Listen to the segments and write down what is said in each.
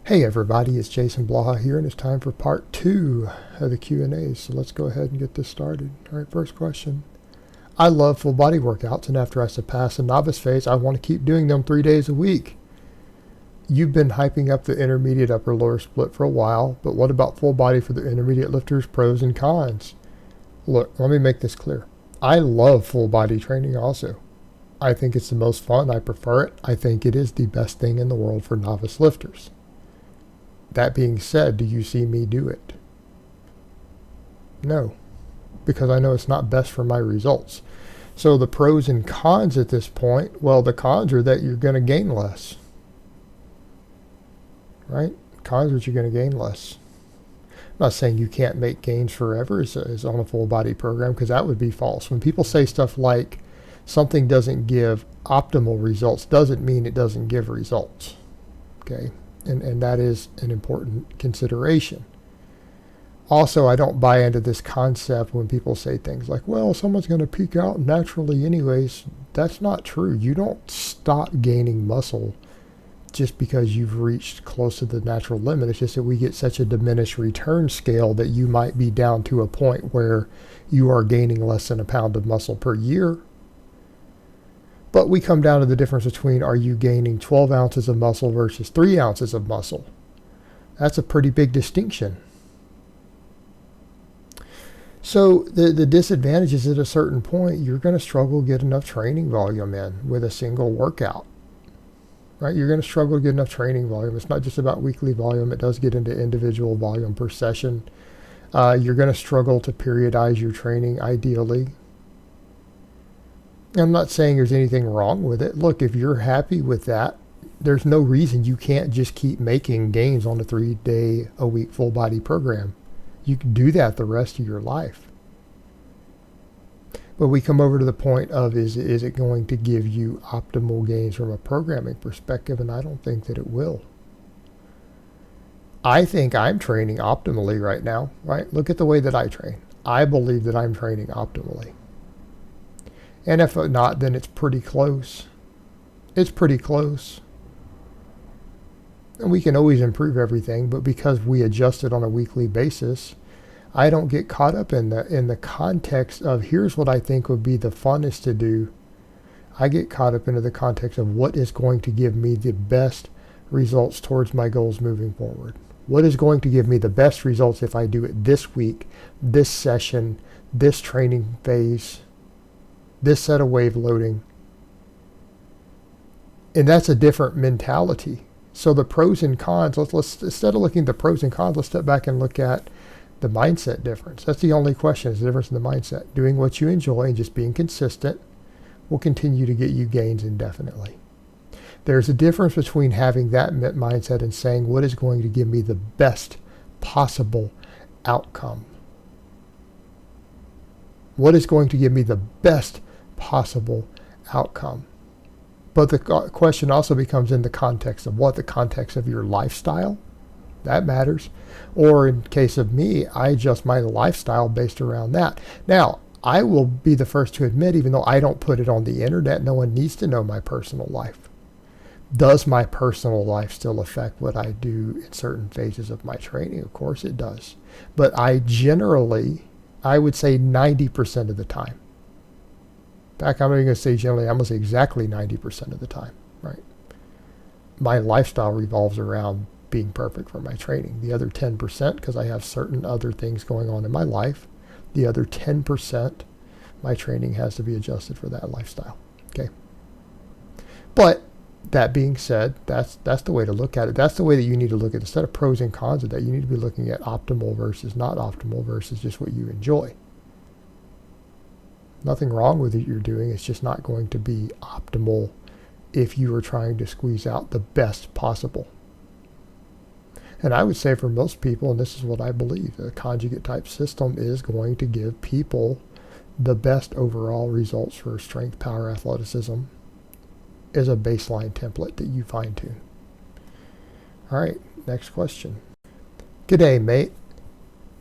Hey everybody, it's Jason Blaha here, and it's time for part 2 of the Q&As. So let's go ahead and get this started. All right, first question. I love full body workouts, and after I surpass the novice phase, I want to keep doing them 3 days a week. You've been hyping up the intermediate upper lower split for a while, but what about full body for the intermediate lifters, pros and cons? Look, let me make this clear. I love full body training also. I think it's the most fun. I prefer it. I think it is the best thing in the world for novice lifters. That being said, do you see me do it? No, because I know it's not best for my results. So the pros and cons at this point, well, the cons are that you're going to gain less. Right? Cons are that you're going to gain less. I'm not saying you can't make gains forever as on a full body program, because that would be false. When people say stuff like something doesn't give optimal results, doesn't mean it doesn't give results. Okay? And that is an important consideration. Also, I don't buy into this concept when people say things like, well, someone's going to peak out naturally anyways. That's not true. You don't stop gaining muscle just because you've reached close to the natural limit. It's just that we get such a diminished return scale that you might be down to a point where you are gaining less than a pound of muscle per year. But we come down to the difference between, are you gaining 12 ounces of muscle versus 3 ounces of muscle? That's a pretty big distinction. So the disadvantage is at a certain point, you're going to struggle to get enough training volume in with a single workout. Right? You're going to struggle to get enough training volume. It's not just about weekly volume. It does get into individual volume per session. You're going to struggle to periodize your training ideally. I'm not saying there's anything wrong with it. Look, if you're happy with that, there's no reason you can't just keep making gains on a 3-day-a-week full body program. You can do that the rest of your life. But we come over to the point of, is it going to give you optimal gains from a programming perspective? And I don't think that it will. I think I'm training optimally right now, right? Look at the way that I train. I believe that I'm training optimally. And if not, then it's pretty close. It's pretty close. And we can always improve everything, but because we adjust it on a weekly basis, I don't get caught up in the context of here's what I think would be the funnest to do. I get caught up into the context of what is going to give me the best results towards my goals moving forward. What is going to give me the best results if I do it this week, this session, this training phase, this set of wave loading. And that's a different mentality. So the pros and cons, let's instead of looking at the pros and cons, let's step back and look at the mindset difference. That's the only question, is the difference in the mindset. Doing what you enjoy and just being consistent will continue to get you gains indefinitely. There's a difference between having that mindset and saying what is going to give me the best possible outcome. What is going to give me the best possible outcome? But the question also becomes in the context of what? The context of your lifestyle. That matters. Or in case of me, I adjust my lifestyle based around that. Now, I will be the first to admit, even though I don't put it on the internet, no one needs to know my personal life. Does my personal life still affect what I do in certain phases of my training? Of course it does. But I would say 90% of the time. In fact, I'm not even going to say generally, I'm going to say exactly 90% of the time, right? My lifestyle revolves around being perfect for my training. The other 10%, because I have certain other things going on in my life, the other 10%, my training has to be adjusted for that lifestyle, okay? But that being said, that's the way to look at it. That's the way that you need to look at it. Instead of pros and cons of that, you need to be looking at optimal versus not optimal versus just what you enjoy. Nothing wrong with what you're doing. It's just not going to be optimal if you are trying to squeeze out the best possible. And I would say for most people, and this is what I believe, a conjugate type system is going to give people the best overall results for strength, power, athleticism as a baseline template that you fine tune. All right, next question. G'day, mate.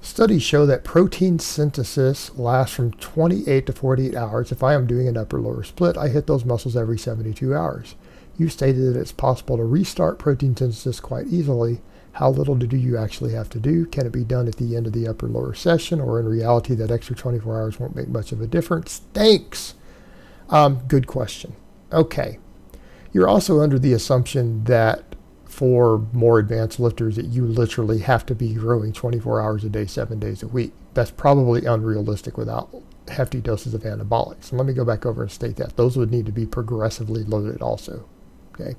Studies show that protein synthesis lasts from 28 to 48 hours. If I am doing an upper-lower split, I hit those muscles every 72 hours. You stated that it's possible to restart protein synthesis quite easily. How little do you actually have to do? Can it be done at the end of the upper-lower session, or in reality that extra 24 hours won't make much of a difference? Thanks. Good question. Okay. You're also under the assumption that for more advanced lifters that you literally have to be growing 24 hours a day, 7 days a week. That's probably unrealistic without hefty doses of anabolics. And let me go back over and state that. Those would need to be progressively loaded also. Okay.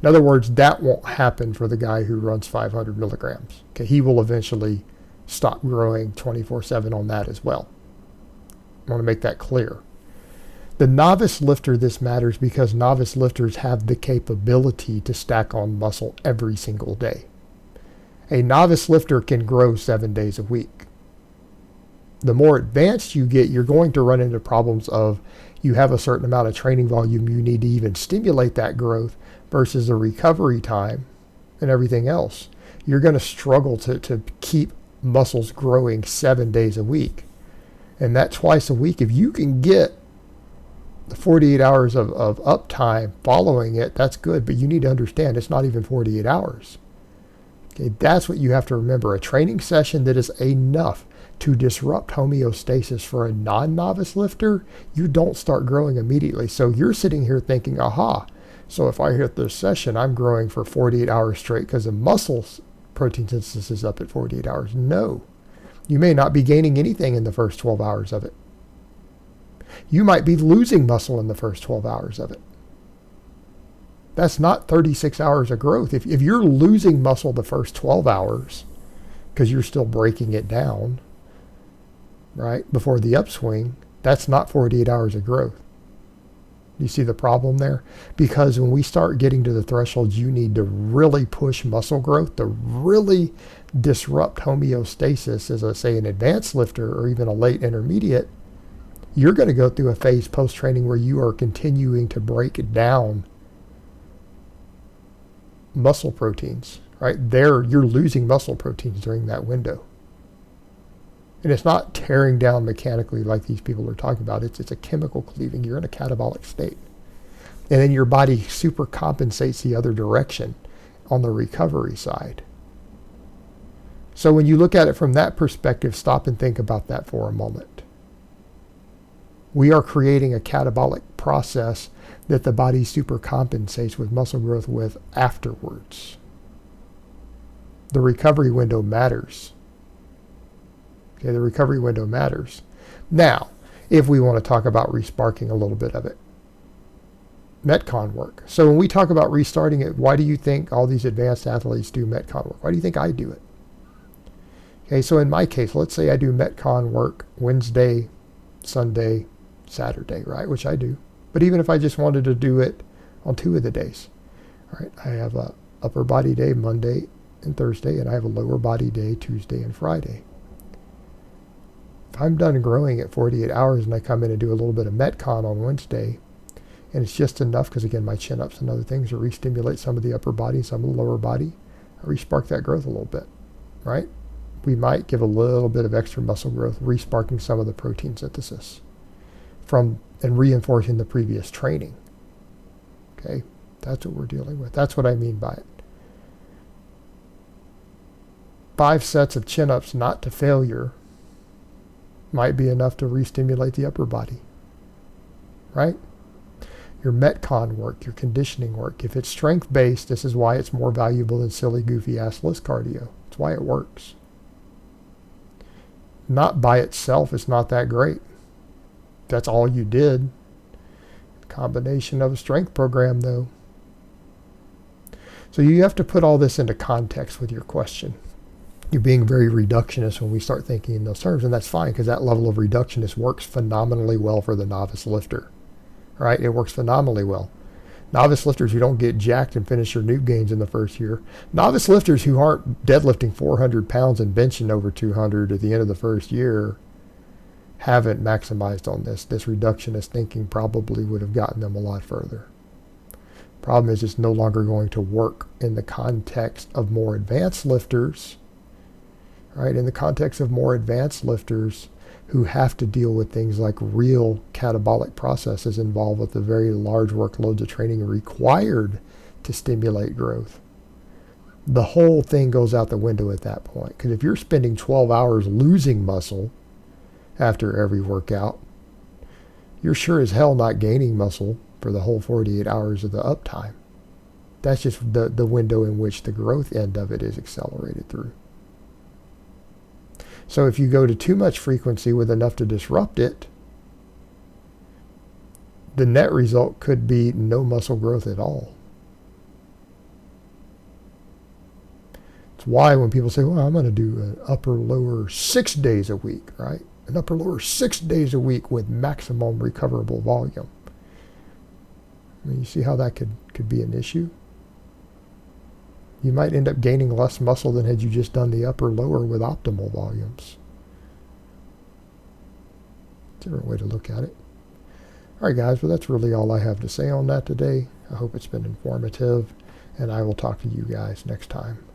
In other words, that won't happen for the guy who runs 500 milligrams. Okay. He will eventually stop growing 24/7 on that as well. I want to make that clear. The novice lifter, this matters because novice lifters have the capability to stack on muscle every single day. A novice lifter can grow 7 days a week. The more advanced you get, you're going to run into problems of you have a certain amount of training volume you need to even stimulate that growth versus the recovery time and everything else. You're going to struggle to keep muscles growing 7 days a week. And that twice a week, if you can get the 48 hours of uptime following it, that's good. But you need to understand it's not even 48 hours. Okay, that's what you have to remember. A training session that is enough to disrupt homeostasis for a non-novice lifter, you don't start growing immediately. So you're sitting here thinking, aha, so if I hit this session, I'm growing for 48 hours straight because the muscles protein synthesis is up at 48 hours. No, you may not be gaining anything in the first 12 hours of it. You might be losing muscle in the first 12 hours of it. That's not 36 hours of growth. If you're losing muscle the first 12 hours because you're still breaking it down, right, before the upswing, that's not 48 hours of growth. You see the problem there? Because when we start getting to the thresholds you need to really push muscle growth, to really disrupt homeostasis as, say, an advanced lifter or even a late intermediate, you're going to go through a phase post-training where you are continuing to break down muscle proteins, right? There, you're losing muscle proteins during that window. And it's not tearing down mechanically like these people are talking about. It's a chemical cleaving. You're in a catabolic state. And then your body super compensates the other direction on the recovery side. So when you look at it from that perspective, stop and think about that for a moment. We are creating a catabolic process that the body super compensates with muscle growth with afterwards. The recovery window matters. Okay, the recovery window matters. Now, if we want to talk about resparking a little bit of it, Metcon work. So when we talk about restarting it, why do you think all these advanced athletes do Metcon work? Why do you think I do it? Okay, so in my case, let's say I do Metcon work Wednesday, Sunday, Saturday, right? Which I do. But even if I just wanted to do it on 2 of the days, all right, I have a upper body day Monday and Thursday, and I have a lower body day Tuesday and Friday. If I'm done growing at 48 hours and I come in and do a little bit of Metcon on Wednesday, and it's just enough, because again, my chin-ups and other things to re-stimulate some of the upper body, some of the lower body, I re-spark that growth a little bit, right? We might give a little bit of extra muscle growth, re-sparking some of the protein synthesis from and reinforcing the previous training. Okay, that's what we're dealing with. That's what I mean by it. 5 sets of chin-ups not to failure might be enough to re-stimulate the upper body, right? Your Metcon work, your conditioning work. If it's strength-based, this is why it's more valuable than silly, goofy-ass list cardio. It's why it works. Not by itself, it's not that great. That's all you did. Combination of a strength program, though. So you have to put all this into context with your question. You're being very reductionist when we start thinking in those terms, and that's fine, because that level of reductionist works phenomenally well for the novice lifter. Right? It works phenomenally well. Novice lifters who don't get jacked and finish their noob gains in the first year. Novice lifters who aren't deadlifting 400 pounds and benching over 200 at the end of the first year haven't maximized on this. This reductionist thinking probably would have gotten them a lot further. Problem is, it's no longer going to work in the context of more advanced lifters. Right? In the context of more advanced lifters, who have to deal with things like real catabolic processes involved with the very large workloads of training required to stimulate growth. The whole thing goes out the window at that point. Because if you're spending 12 hours losing muscle after every workout, you're sure as hell not gaining muscle for the whole 48 hours of the uptime. That's just the window in which the growth end of it is accelerated through. So if you go to too much frequency with enough to disrupt it, the net result could be no muscle growth at all. It's why when people say, well, I'm going to do an upper-lower 6 days a week, right? An upper-lower 6 days a week with maximum recoverable volume. I mean, you see how that could be an issue? You might end up gaining less muscle than had you just done the upper-lower with optimal volumes. Different way to look at it. All right, guys, well, that's really all I have to say on that today. I hope it's been informative, and I will talk to you guys next time.